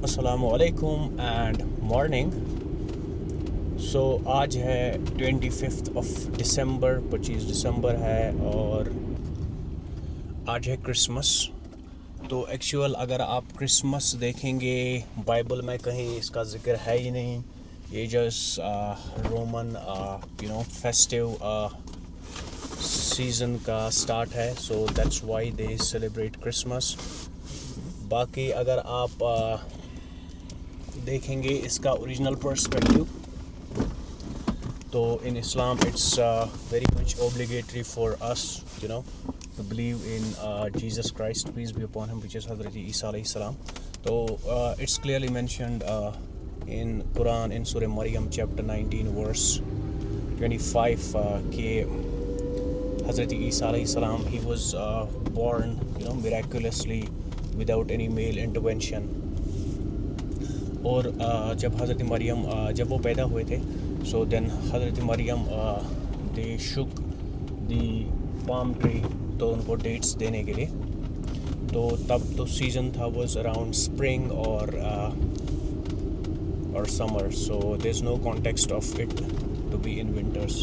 अस्सलामुअलैकुम and morning. आज है 25 ऑफ दिसंबर, 25 दिसंबर है और आज है क्रिसमस। तो एक्चुअल अगर आप क्रिसमस देखेंगे बाइबल में कहीं इसका ज़िक्र है ही नहीं। ये जस्ट रोमन फेस्टिव सीज़न का स्टार्ट है, सो that's why they celebrate Christmas. बाकी अगर आप देखेंगे इसका ओरिजिनल पर्सपेक्टिव, तो in Islam it's very much obligatory for us, to believe in Jesus Christ, peace be upon him, which is Hazrat Isa alayhi salam. So it's clearly mentioned in Quran in Surah Maryam chapter 19 verse 25 कि Hazrat Isa alayhi salam, he was born miraculously without any male intervention. और जब हज़रत मरियम जब वो पैदा हुए थे, so then हज़रत मरियम दे शुक दी पाम ट्री, तो उनको डेट्स देने के लिए, तो तब तो सीज़न था वाज अराउंड स्प्रिंग और summer, so there is no context of it to be in winters.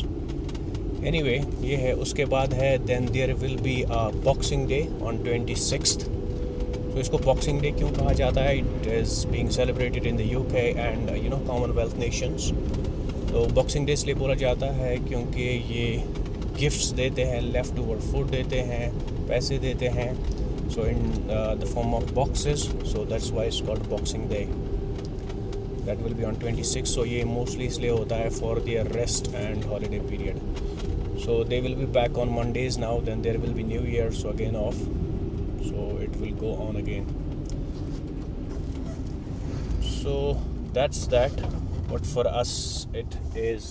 Anyway, ये है। उसके बाद है then there will be Boxing Day on 26। तो इसको बॉक्सिंग डे क्यों कहा जाता है? It is being celebrated in the UK and Commonwealth nations. तो बॉक्सिंग डे इसलिए बोला जाता है क्योंकि ये गिफ्ट्स देते हैं, लेफ़्ट ओवर फूड देते हैं, पैसे देते हैं, so in the form of boxes, so that's why it's called boxing day. That will be on 26। So ये मोस्टली इसलिए होता है for their rest and holiday period. So they will be back on Mondays now, then there will be new year, so again off, so it will go on again. So that's that, but for us it is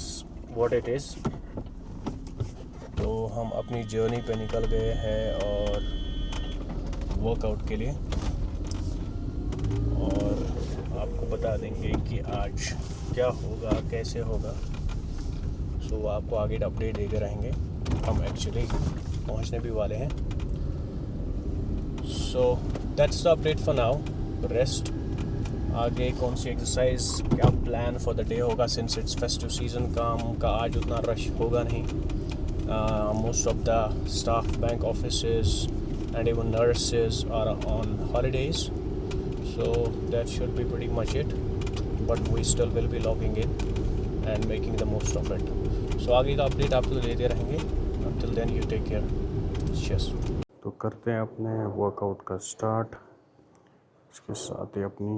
what it is. तो हम अपनी journey पे निकल गए हैं और workout के लिए, और आपको बता देंगे कि आज क्या होगा, कैसे होगा। सो आपको आगे अपडेट देते रहेंगे। हम एक्चुअली पहुंचने भी वाले हैं। So that's the update for now. Rest, आगे कौन सी एक्सरसाइज, क्या प्लान फॉर द डे होगा, सिंस इट्स फेस्टिव सीज़न। काम का आज उतना रश होगा नहीं। Most of the staff, bank offices and even nurses are on holidays, so that should be pretty much it, but we still will be logging in and making the most of it. So आगे का update आपको देते रहेंगे। Until then you take care. Cheers. तो करते हैं अपने workout का स्टार्ट। इसके साथ ही अपनी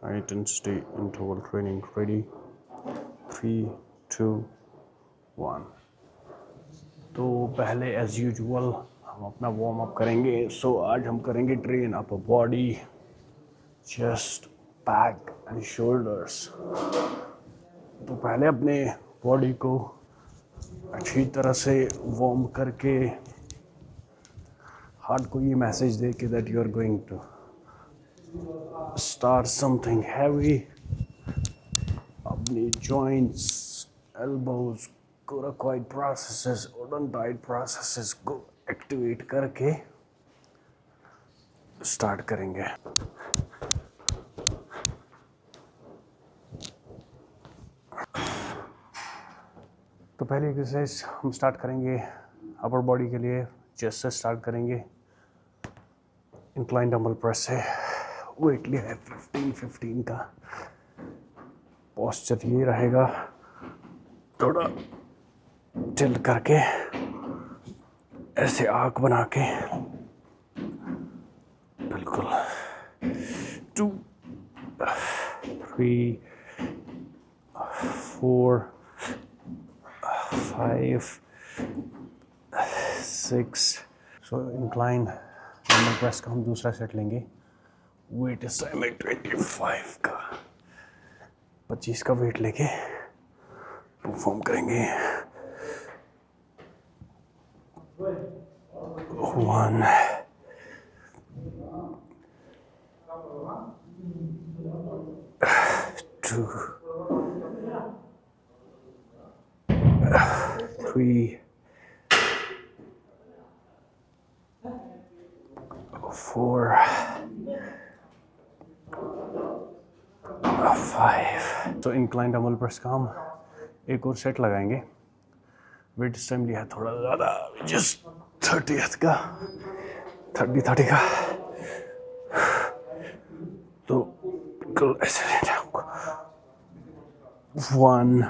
high intensity interval training ready. 3, 2, 1। तो पहले एज यूजुअल हम अपना वार्म अप करेंगे। सो आज हम करेंगे train upper body, chest, back and shoulders. तो पहले अपने बॉडी को अच्छी तरह से वार्म करके हार्ट को ये मैसेज दे के that you are going to start something heavy. अपनी joints, elbows, coracoid processes, odontoid processes को एक्टिवेट करके स्टार्ट करेंगे। तो पहली एक्सरसाइज हम स्टार्ट करेंगे अपर बॉडी के लिए। चेस्ट से स्टार्ट करेंगे। इंक्लाइन डंबल प्रेस से वेट लिया है 15-15 का। पोस्चर ये रहेगा, थोड़ा टिल्ट करके ऐसे आँख बना के, बिल्कुल। 2, 3, 4, 5, 6। सो इंक्लाइन डंबल प्रेस का हम दूसरा सेट लेंगे। वेट इस टाइम है 25 का, 25 का वेट लेके परफॉर्म करेंगे। 1, 2, 3, 4, 5। तो इंक्लाइन डबल प्रेस का हम एक और सेट लगाएंगे। वेट इस टाइम लिया है थोड़ा ज़्यादा, जस्ट 30 का 30 का। तो बिल्कुल ऐसे लेना है हमको। 1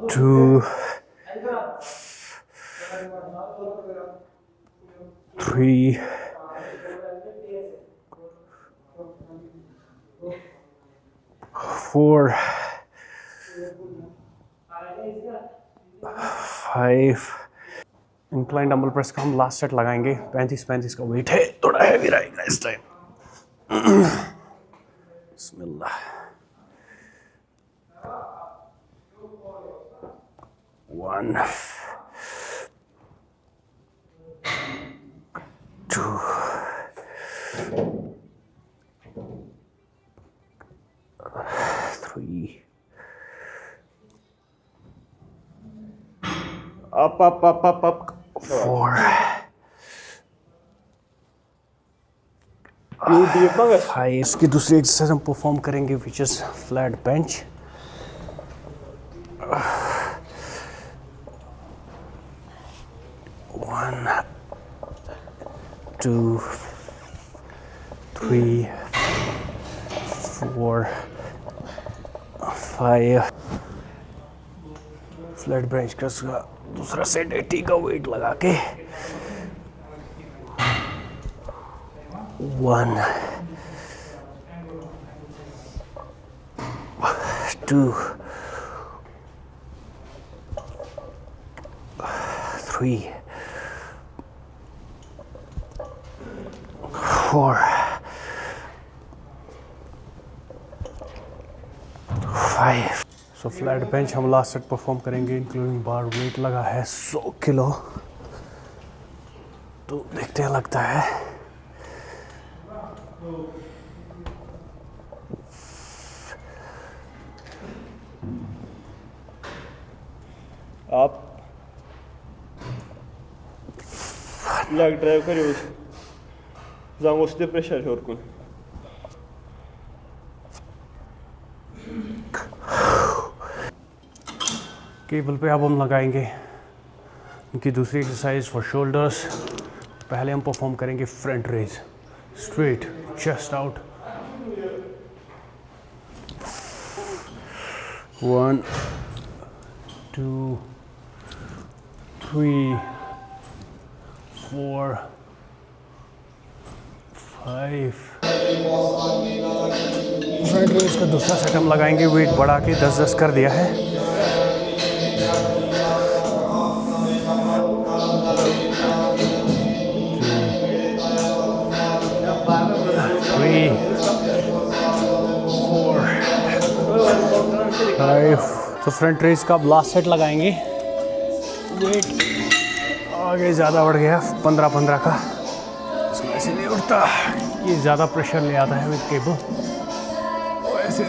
2 3 4 5। इंक्लाइन डंबल प्रेस का हम लास्ट सेट लगाएंगे। 35 का वेट है, थोड़ा हैवी रहेगा इस टाइम। बिस्मिल्लाह। 1 2 3 up 4 5। इसकी दूसरी एक्सरसाइज हम परफॉर्म करेंगे which is flat bench. 1 2 3 4 5। Flat bench का दूसरा सेट 80 का वेट लगा के 1 2 3 4 5। सो फ्लैट बेंच हम लास्ट सेट परफॉर्म करेंगे इंक्लूडिंग बार। वेट लगा है 100 किलो। तो देखते हैं लगता है। आप लेग ड्राइव करियो जाऊँ उससे प्रेशर है और कुछ। केबल पे अब हम लगाएंगे उनकी दूसरी एक्सरसाइज फॉर शोल्डर्स। पहले हम परफॉर्म करेंगे front raise, straight chest out. 1 2 3 4 5। Front raise का दूसरा सेट हम लगाएंगे। वेट बढ़ा के 10-10 कर दिया है। 3 4 5। तो फ्रंट रेज का अब लास्ट सेट लगाएंगे। वेट आगे ज़्यादा बढ़ गया 15-15 का। इसमें ऐसे नहीं उठता, ये ज़्यादा प्रेशर ले आता है विद केबल। ऐसे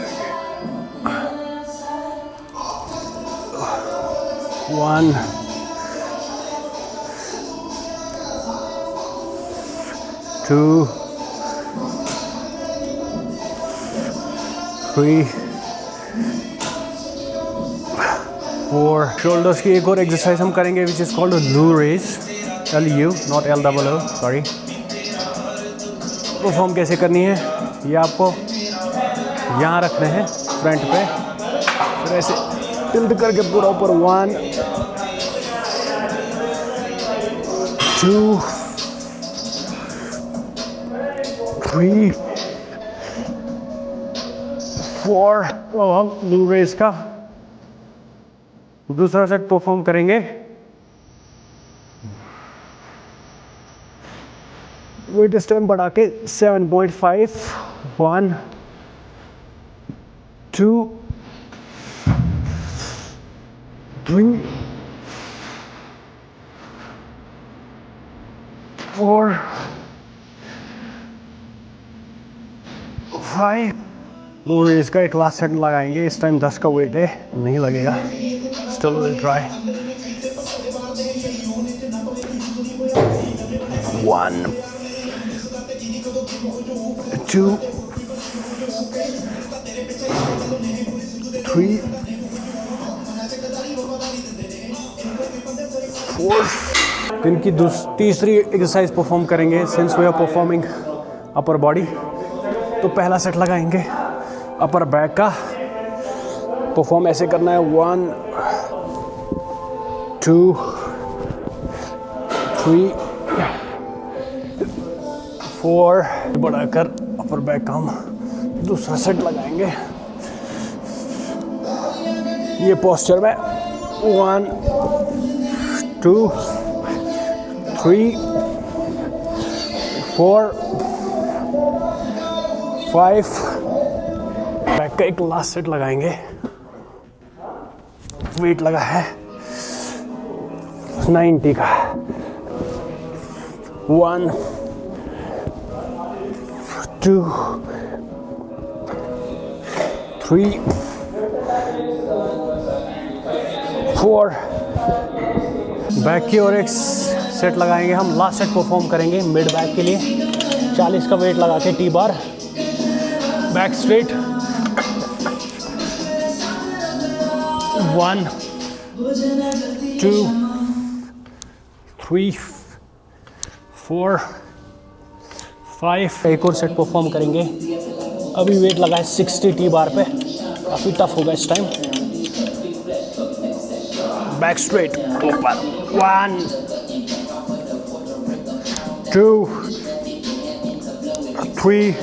1 2 3 4। शोल्डर्स की एक और एक्सरसाइज हम करेंगे which is called lu raise. LU not LOO, sorry. Perform कैसे करनी है ये आपको यहाँ रखने हैं फ्रंट पे, फिर ऐसे टिल्ट करके पूरा ऊपर। 1 2 3 4। तो हम लू रेज का दूसरा सेट परफॉर्म करेंगे। वेट इस टाइम बढ़ा के 7.5। 1 2 3 4 5। लू रेज का एक लास्ट सेट लगाएंगे। इस टाइम 10 का वेट है, नहीं लगेगा। Still will try. 1 2, 3, 4. दिन की तीसरी एक्सरसाइज परफॉर्म करेंगे since we are performing upper body. तो पहला सेट लगाएंगे अपर बैक का। परफॉर्म ऐसे करना है 1, 2, 3, 4। बढ़ाकर अपर बैक का हम दूसरा सेट लगाएंगे ये पोस्चर में। 1, 2, 3, 4, 5। बैक का एक लास्ट सेट लगाएंगे। वेट लगा है 90 का। 1, 2, 3, 4। बैक की और एक सेट लगाएंगे हम। लास्ट सेट परफॉर्म करेंगे मिड बैक के लिए। 40 का वेट लगा के टी बार, बैक स्ट्रेट। 1, 2, 3, 4, 5। एक और सेट परफॉर्म करेंगे। अभी वेट लगा है 60 टी बार पे। काफ़ी टफ होगा इस टाइम। बैक स्ट्रेट ऊपर। 1, 2, 3,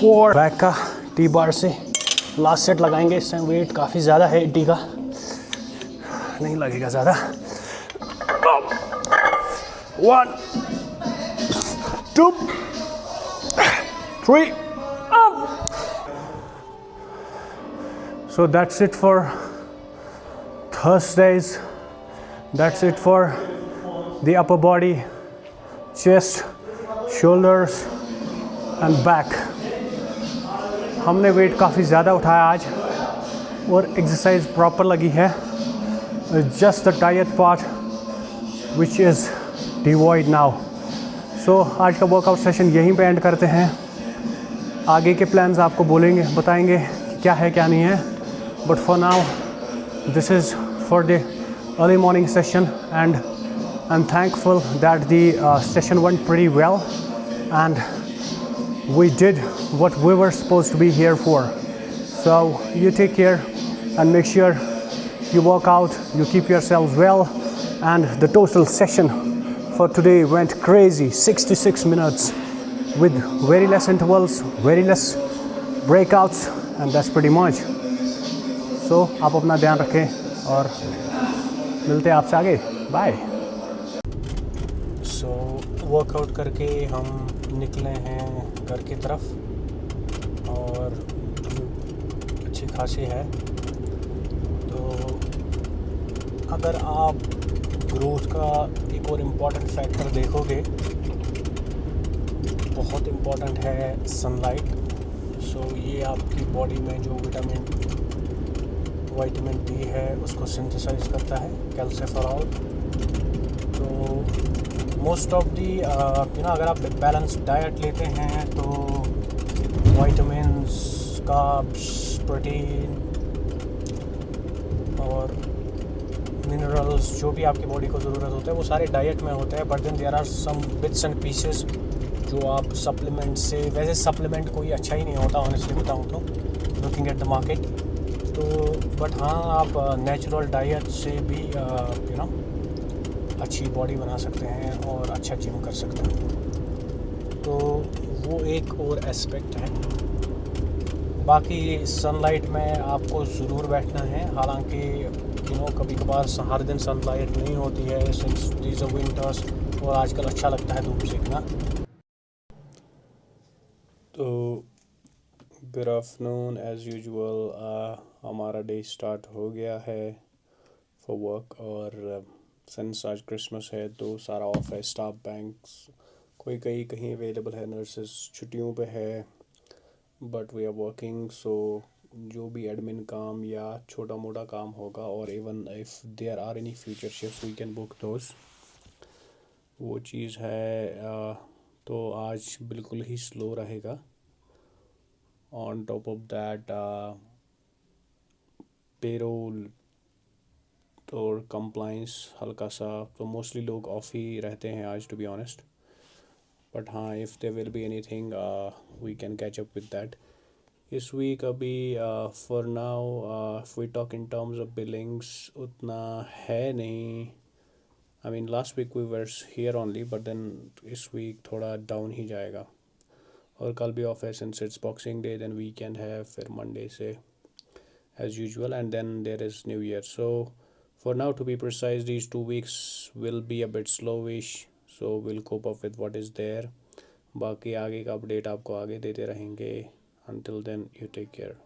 4। बैक का टी बार से लास्ट सेट लगाएंगे। इस टाइम वेट काफ़ी ज़्यादा है 80 का, नहीं लगेगा ज़्यादा। 1, 2, 3, up. So that's it for Thursdays. That's it for the upper body, chest, shoulders and back. हमने वेट काफ़ी ज़्यादा उठाया आज और एक्सरसाइज प्रॉपर लगी है। Just the diet part which is devoid now. So आज का वर्कआउट सेशन यहीं पे एंड करते हैं। आगे के प्लान्स आपको बताएंगे कि क्या है क्या नहीं है। But for now this is for the early morning session and I am thankful that the session went pretty well and we did what we were supposed to be here for. So you take care and make sure you work out, you keep yourselves well. And the total session for today went crazy, 66 minutes with very less intervals, very less breakouts, and that's pretty much. So आप अपना ध्यान रखें और मिलते हैं आपसे आगे। Bye. So workout करके हम निकले हैं घर की तरफ और अच्छी खासी है। तो अगर आप ग्रोथ का एक और इम्पॉर्टेंट फैक्टर देखोगे, बहुत इम्पॉर्टेंट है सनलाइट। सो ये आपकी बॉडी में जो विटामिन डी है उसको सिंथेसाइज करता है, कैल्सिफेरॉल। तो मोस्ट ऑफ दी अगर आप बैलेंस डाइट लेते हैं तो विटामिन्स, कार्ब्स, प्रोटीन और मिनरल्स जो भी आपकी बॉडी को ज़रूरत होता है वो सारे डाइट में होते हैं। But then there are some bits and pieces जो आप सप्लीमेंट से, वैसे सप्लीमेंट कोई अच्छा ही नहीं होता ऑनेस्टली बताऊँ तो, लुकिंग एट द मार्केट। तो बट हाँ, आप नेचुरल डाइट से भी अच्छी बॉडी बना सकते हैं और अच्छा जिम कर सकते हैं। तो वो एक और एस्पेक्ट है। बाकी सनलाइट में आपको ज़रूर बैठना है। हालांकि कभी कभार हर दिन सनलाइट नहीं होती है सिंस दीज आर विंटर्स, और आजकल अच्छा लगता है धूप सेकना। तो गुड आफ्टरनून, एज़ यूजुअल हमारा डे स्टार्ट हो गया है फॉर वर्क। और सिंस आज क्रिसमस है तो सारा ऑफ है। स्टाफ बैंक्स कोई कहीं अवेलेबल है, नर्सेस छुट्टियों पे है, बट वी आर वर्किंग। सो जो भी एडमिन काम या छोटा मोटा काम होगा, और even if there are any future shifts we can book those. वो चीज़ है। तो आज बिल्कुल ही स्लो रहेगा। On top of that payroll और कंप्लाइंस हल्का सा, तो मोस्टली लोग ऑफ ही रहते हैं आज, टू बी ऑनेस्ट। बट हाँ, if there will be anything we can catch up with that इस वीक। अभी for now we talk in terms of billings उतना है नहीं। I mean last week we were here only, but then इस week थोड़ा down ही जाएगा। और कल भी ऑफ है since it's Boxing Day, then weekend है फिर मंडे से as usual, and then there is new year. So for now, to be precise, these 2 weeks will be a bit slowish, so we'll cope up with what is there. बाकी आगे का update आपको आगे देते रहेंगे. Until then, you take care.